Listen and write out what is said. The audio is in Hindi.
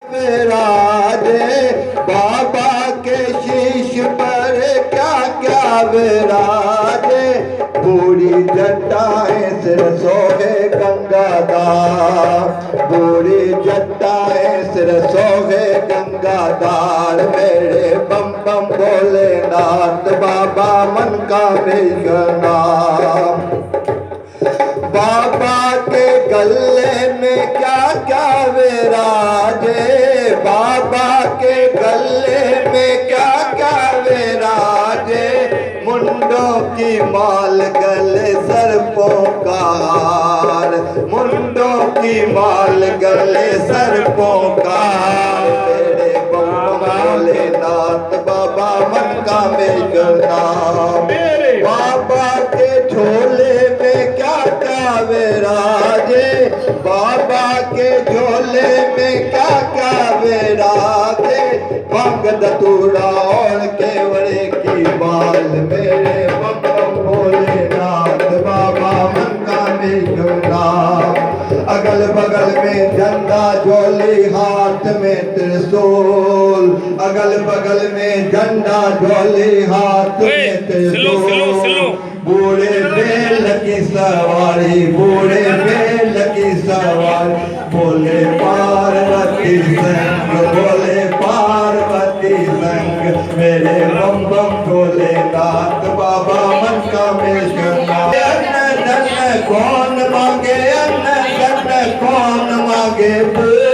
विराजे बाबा के शीश पर क्या क्या विराजे, बूढ़ी जटाएं सिर सोहे गंगादार, बूढ़ी जटाएं सिर सोहे गंगादार। मेरे बम बम भोलेनाथ बाबा मन का नाम। बाबा के गले में क्या क्या विराजे, बाबा के गले में क्या क्या विराजे, मुंडों की माल गले सर्पों का हार, मुंडों की माल गले सर्पों का हार। मेरे बम भोलेनाथ बाबा मन का नाम। बाबा के झोले में क्या क्या विराजे, बाबा के झोले में क्या क्या विराजे, भंग धतूरा और केवड़े की बाल। मेरे बम बम भोलेनाथ बाबा मन का नाम। अगल बगल में झंडा झोली हाथ में त्रिशूल, अगल बगल में झंडा झोली हाथ में त्रिशूल। बूढ़े बैल की सवारी, बूढ़े बैल की सवारी, बोले पार्वती संग, बोले पार्वती संग। मेरे बम बम भोलेनाथ बाबा मन का अन्न धन कौन मांगे, अन्न धन कौन मांगे।